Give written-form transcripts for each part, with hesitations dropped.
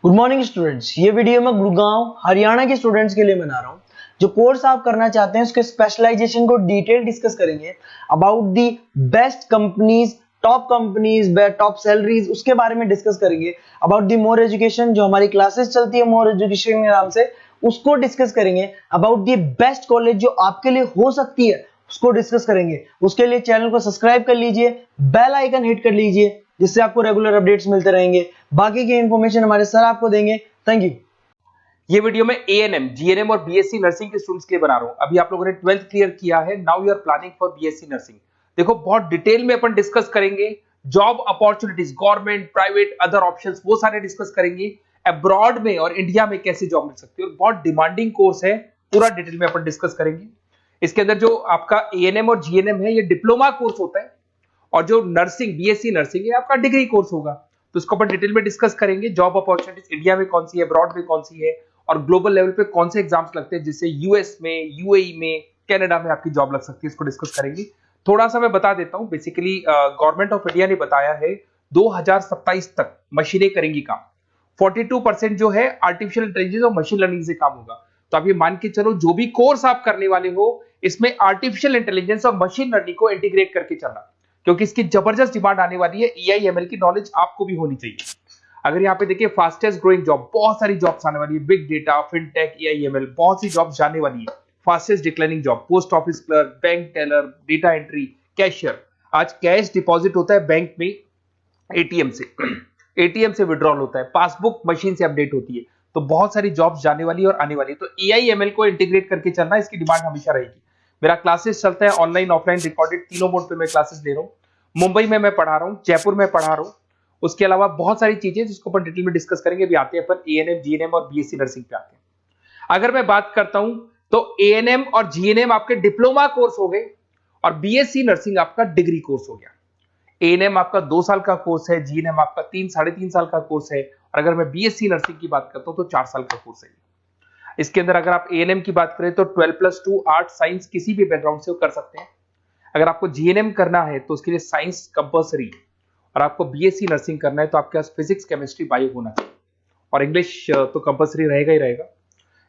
Good morning students. ये video मैं गुड़गांव हरियाणा के स्टूडेंट्स के लिए बना रहा हूँ। जो कोर्स आप करना चाहते हैं उसके स्पेशलाइजेशन को डिटेल डिस्कस करेंगे। About the best companies, top salaries, उसके बारे में डिस्कस करेंगे। अबाउट दी मोर एजुकेशन, जो हमारी क्लासेस चलती है मोर एजुकेशन के नाम से, उसको डिस्कस करेंगे। अबाउट दी बेस्ट कॉलेज जो आपके लिए हो सकती है उसको डिस्कस करेंगे। उसके लिए चैनल को सब्सक्राइब कर लीजिए, बेल आइकन हिट कर लीजिए, जिससे आपको रेगुलर अपडेट्स मिलते रहेंगे। बाकी की इंफॉर्मेशन हमारे सर आपको देंगे। Thank you. ये वीडियो में एएनएम, जीएनएम और बीएससी नर्सिंग के स्टूडेंट्स के लिए बना रहा हूं। अभी आप लोगों ने 12th क्लियर किया है, now you are planning for BSc nursing. देखो, बहुत डिटेल में अपन डिस्कस करेंगे job opportunities, government, private, other options, वो सारे डिस्कस करेंगे। अब्रॉड में और इंडिया में कैसे जॉब मिल सकती है, और बहुत डिमांडिंग कोर्स है, पूरा डिटेल में अपन डिस्कस करेंगे। इसके अंदर जो आपका एएनएम और जीएनएम है, ये डिप्लोमा कोर्स होता है, और जो नर्सिंग, बीएससी नर्सिंग, ये आपका डिग्री कोर्स होगा। तो इसको अपन डिटेल में डिस्कस करेंगे। जॉब अपॉर्चुनिटीज इंडिया में कौन सी है, अब्रॉड में कौन सी है, और ग्लोबल लेवल पे कौन से एग्जाम्स लगते हैं, जिससे यूएस में, यूएई में, कनाडा में आपकी जॉब लग सकती है, इसको डिस्कस करेंगे। थोड़ा सा मैं बता देता हूं। बेसिकली गवर्नमेंट ऑफ इंडिया ने बताया है 2027 तक मशीनें करेंगी काम। 42% जो है आर्टिफिशियल इंटेलिजेंस और मशीन लर्निंग से काम होगा। तो आप ये मान के चलो, जो भी कोर्स आप करने वाले हो, इसमें आर्टिफिशियल इंटेलिजेंस और मशीन लर्निंग को इंटीग्रेट करके चलना, क्योंकि इसकी जबरदस्त डिमांड आने वाली है। एआई/एमएल की नॉलेज आपको भी होनी चाहिए। अगर यहाँ पे देखिए, फास्टेस्ट ग्रोइंग जॉब, बहुत सारी जॉब्स आने वाली है। बिग डेटा, फिनटेक, एआई/एमएल, बहुत सी जॉब्स जाने वाली है। Fastest declining job, post office clerk, bank teller, data entry, cashier. आज कैश डिपॉजिट होता है बैंक में एटीएम से, एटीएम से विड्रॉल होता है, पासबुक मशीन से अपडेट होती है। तो बहुत सारी जॉब्स जाने वाली है और आने वाली है। तो एआई/एमएल को इंटीग्रेट करके चलना, इसकी डिमांड हमेशा रहेगी। मेरा क्लासेस चलता है ऑनलाइन, ऑफलाइन, रिकॉर्डेड, तीनों मोड पे मैं क्लासेस ले रहा हूँ। मुंबई में मैं पढ़ा रहा हूँ, जयपुर में पढ़ा रहा हूँ। उसके अलावा बहुत सारी चीजें जिसको अपन डिटेल में डिस्कस करेंगे। अभी आते हैं अपन एएनएम, जीएनएम और बीएससी नर्सिंग पे आते हैं। अगर मैं बात करता हूं तो एएनएम और जीएनएम आपके डिप्लोमा कोर्स हो गए, और बीएससी नर्सिंग आपका डिग्री कोर्स हो गया। एएनएम आपका 2 साल का कोर्स है, जीएनएम आपका 3-3.5 साल का कोर्स है, और अगर मैं बीएससी नर्सिंग की बात करता हूं तो 4 साल का कोर्स है। इसके अंदर अगर आप एएनएम की बात करें तो 12+2 आर्ट साइंस किसी भी बैकग्राउंड से कर सकते हैं। अगर आपको जीएनएम करना है तो उसके लिए साइंस कंपल्सरी, और आपको बीएससी नर्सिंग करना है तो आपके पास फिजिक्स, केमिस्ट्री, बायो होना चाहिए, और इंग्लिश तो कंपल्सरी रहेगा ही रहेगा।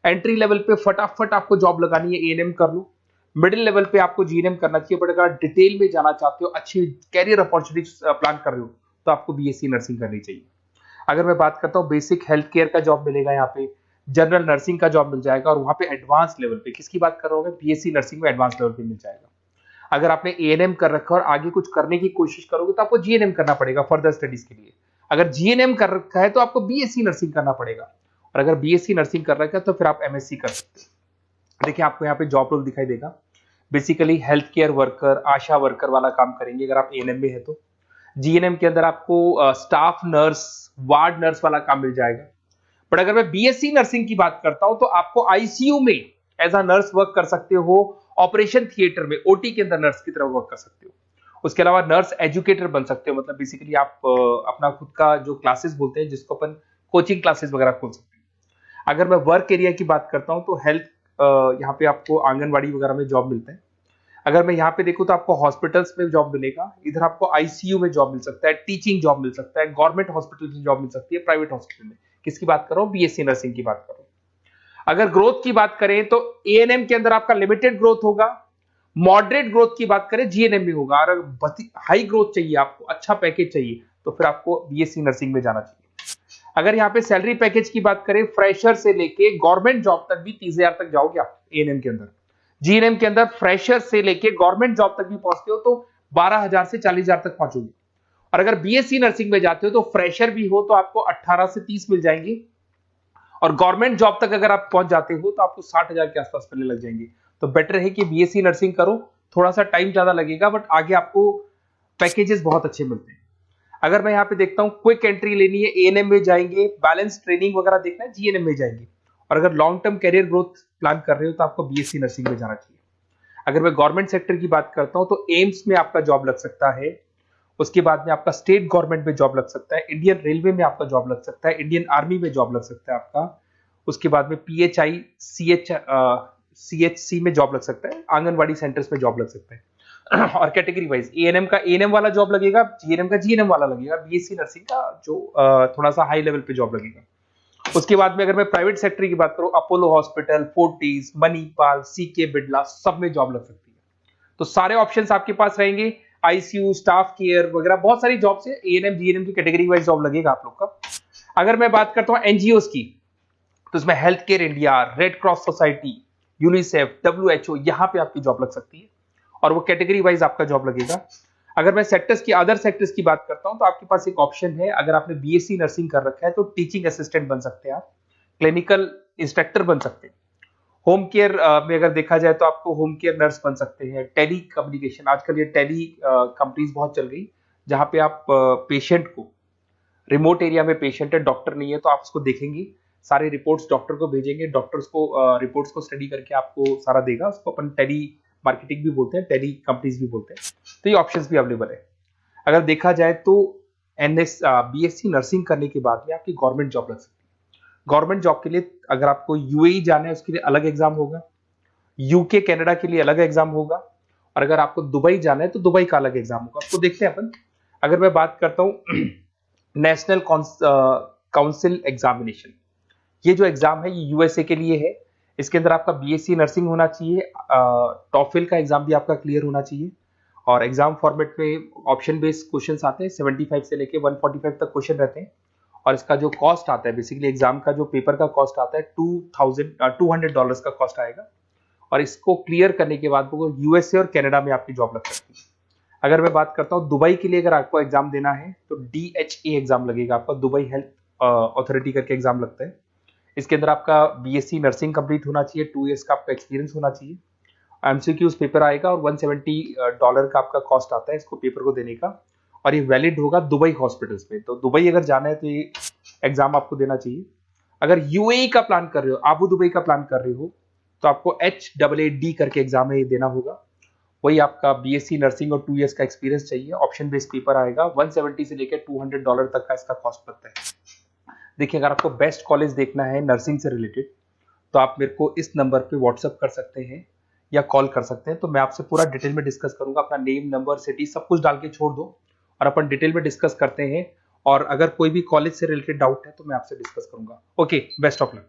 एंट्री लेवल पे फटाफट आपको जॉब लगानी है, एएनएम कर लो। मिडिल लेवल पे आपको जीएनएम करना चाहिए, बट अगर डिटेल में जाना चाहते हो, अच्छी कैरियर अपॉर्चुनिटीज प्लान कर रहे हो, तो आपको बीएससी नर्सिंग करनी चाहिए। अगर मैं बात करता हूँ, बेसिक हेल्थ केयर का जॉब मिलेगा यहाँ पे, जनरल नर्सिंग का जॉब मिल जाएगा, और वहां पे एडवांस लेवल पे, किसकी बात कर रहा हूँ, बीएससी नर्सिंग में एडवांस लेवल पे मिल जाएगा। अगर आपने एएनएम कर रखा है और आगे कुछ करने की कोशिश करोगे तो आपको जीएनएम करना पड़ेगा फर्दर स्टडीज के लिए। अगर जीएनएम कर रखा है तो आपको बीएससी नर्सिंग करना पड़ेगा, और अगर बीएससी नर्सिंग कर रखा है तो फिर आप एमएससी कर सकते हैं। देखिए, आपको यहाँ पे जॉब रोल दिखाई देगा। बेसिकली हेल्थ केयर वर्कर, आशा वर्कर वाला काम करेंगे अगर आप एएनएम में है तो। जीएनएम के अंदर आपको स्टाफ नर्स, वार्ड नर्स वाला काम मिल जाएगा। बट अगर मैं बीएससी नर्सिंग की बात करता हूं तो आपको आईसीयू में एज अ नर्स वर्क कर सकते हो, ऑपरेशन थिएटर में, ओटी के अंदर नर्स की तरह वर्क कर सकते हो। उसके अलावा नर्स एजुकेटर बन सकते हो, मतलब बेसिकली आप अपना खुद का जो क्लासेस बोलते हैं, जिसको अपन कोचिंग क्लासेस वगैरह खोल सकते हैं। अगर मैं वर्क एरिया की बात करता हूं तो हेल्थ, यहाँ पे आपको आंगनबाड़ी वगैरह में जॉब मिलता है। अगर मैं यहाँ पे देखूं तो आपको हॉस्पिटल्स में जॉब मिलेगा, इधर आपको आईसीयू में जॉब मिल सकता है, टीचिंग जॉब मिल सकता है, गवर्नमेंट हॉस्पिटल में जॉब मिल सकती है, प्राइवेट हॉस्पिटल में। किसकी बात कर रहा हूँ, बीएससी नर्सिंग की बात कर रहा हूँ। अगर ग्रोथ की बात करें तो एएनएम के अंदर आपका लिमिटेड ग्रोथ होगा, मॉडरेट ग्रोथ की बात करें जीएनएम में होगा, और अगर हाई ग्रोथ चाहिए, आपको अच्छा पैकेज चाहिए, तो फिर आपको बीएससी नर्सिंग में जाना चाहिए। अगर यहाँ पे सैलरी पैकेज की बात करें, फ्रेशर से लेके गवर्नमेंट जॉब तक भी 30,000 तक जाओगे आप एएनएम के अंदर। जीएनएम के अंदर फ्रेशर से लेके गवर्नमेंट जॉब तक भी पहुंचते हो तो 12,000 से 40,000 तक पहुंचोगे। और अगर बीएससी नर्सिंग में जाते हो तो फ्रेशर भी हो तो आपको 18 से 30 मिल जाएंगे, और गवर्नमेंट जॉब तक अगर आप पहुंच जाते हो तो आपको 60,000 के आसपास मिलने लग जाएंगे। तो बेटर है कि बीएससी नर्सिंग करो, थोड़ा सा टाइम ज्यादा लगेगा, बट आगे आपको पैकेजेस बहुत अच्छे मिलते हैं। अगर मैं यहाँ पे देखता हूँ, क्विक एंट्री लेनी है, एएनएम में जाएंगे, बैलेंस ट्रेनिंग वगैरह देखना है, जीएनएम में जाएंगे। और अगर long term career growth plan कर रहे हो तो आपको बीएससी नर्सिंग में जाना चाहिए। अगर मैं गवर्नमेंट सेक्टर की बात करता हूं तो एम्स में आपका जॉब लग सकता है, उसके बाद में आपका स्टेट गवर्नमेंट में जॉब लग सकता है, इंडियन रेलवे में आपका जॉब लग सकता है, इंडियन आर्मी में जॉब लग सकता है आपका। उसके बाद में पीएचआई, सीएचसी में जॉब लग सकता है, आंगनबाड़ी सेंटर्स में जॉब लग सकता है। और कैटेगरी वाइज एएनएम का एएनएम वाला जॉब लगेगा, जीएनएम का जीएनएम वाला लगेगा, बीएससी नर्सिंग का जो थोड़ा सा हाई लेवल पे जॉब लगेगा। उसके बाद में अगर मैं प्राइवेट सेक्टर की बात करूं, Apollo hospital, Fortis, Manipal, CK Birla, सब में जॉब लग सकती है। तो सारे ऑप्शंस आपके पास रहेंगे, आईसीयू, स्टाफ केयर वगैरह बहुत सारी जॉब्स है। एएनएम जीएनएम की कैटेगरी वाइज जॉब लगेगा आप लोग का। अगर मैं बात करता हूं एनजीओस की, तो इसमें health care India, red cross society, UNICEF, WHO, यहां पे आपकी जॉब लग सकती है और वो कैटेगरी वाइज आपका जॉब लगेगा। अगर मैं सेक्टर्स की, अदर सेक्टर्स की बात करता हूं, तो आपके पास एक ऑप्शन है, अगर आपने बीएससी नर्सिंग कर रखा है तो टीचिंग असिस्टेंट बन सकते हैं आप, क्लिनिकल इंस्ट्रक्टर बन सकते हैं। होम केयर में अगर देखा जाए तो आपको होम केयर नर्स बन सकते हैं। टेली कम्युनिकेशन, आजकल ये टेली कंपनीज बहुत चल गई, जहां पे आप पेशेंट को, रिमोट एरिया में पेशेंट है, डॉक्टर नहीं है, तो आप उसको देखेंगे, सारे रिपोर्ट्स डॉक्टर को भेजेंगे, डॉक्टर उसको रिपोर्ट्स को स्टडी करके आपको सारा देगा। उसको अपन टेली मार्केटिंग भी बोलते हैं, टेली कंपनीज भी बोलते हैं। तो ये ऑप्शंस भी अवेलेबल है। अगर देखा जाए तो बीएससी नर्सिंग करने के बाद में आपकी गवर्नमेंट जॉब लग सकती है। गवर्नमेंट जॉब के लिए अगर आपको यूएई जाना है, उसके लिए अलग एग्जाम होगा, यूके कनाडा के लिए अलग एग्जाम होगा, और अगर आपको दुबई जाना है तो दुबई का अलग एग्जाम होगा। तो देखते हैं अपन। अगर मैं बात करता हूं नेशनल काउंसिल एग्जामिनेशन, ये जो एग्जाम है ये यूएसए के लिए है। इसके अंदर आपका बीएससी नर्सिंग होना चाहिए, टॉफिल का एग्जाम भी आपका क्लियर होना चाहिए, और एग्जाम फॉर्मेट में ऑप्शन बेस्ड क्वेश्चंस आते हैं, 75 से लेके 145 तक क्वेश्चन रहते हैं। और इसका जो कॉस्ट आता है, बेसिकली एग्जाम का जो पेपर का कॉस्ट आता है, $200 का कॉस्ट आएगा। और इसको क्लियर करने के बाद वो यूएसए और कनाडा में आपकी जॉब लग सकती है। अगर मैं बात करता हूँ दुबई के लिए, अगर आपको एग्जाम देना है तो DHA एग्जाम लगेगा आपका, दुबई हेल्थ अथॉरिटी करके एग्जाम लगता है। इसके अंदर आपका बीएससी नर्सिंग कंप्लीट होना चाहिए, 2 इयर्स का आपका एक्सपीरियंस होना चाहिए। एमसीक्यूज पेपर आएगा और $170 का आपका कॉस्ट आता है इसको पेपर को देने का, और ये वैलिड होगा दुबई हॉस्पिटल्स में। तो दुबई अगर जाना है तो ये एग्जाम आपको देना चाहिए। अगर यूएई का प्लान कर रहे हो, आबू दुबई का प्लान कर रहे हो, तो आपको HAAD करके एग्जाम है, ये देना होगा। वही आपका बीएससी नर्सिंग और 2 इयर्स का एक्सपीरियंस चाहिए। ऑप्शन बेस्ड पेपर आएगा, 170 से लेकर $200 तक का इसका कॉस्ट पड़ता है। देखिए, अगर आपको बेस्ट कॉलेज देखना है नर्सिंग से रिलेटेड, तो आप मेरे को इस नंबर पे व्हाट्सअप कर सकते हैं या कॉल कर सकते हैं। तो मैं आपसे पूरा डिटेल में डिस्कस करूंगा, अपना नेम, नंबर, सिटी सब कुछ डाल के छोड़ दो और अपन डिटेल में डिस्कस करते हैं। और अगर कोई भी कॉलेज से रिलेटेड डाउट है तो मैं आपसे डिस्कस करूंगा। Okay, best of luck.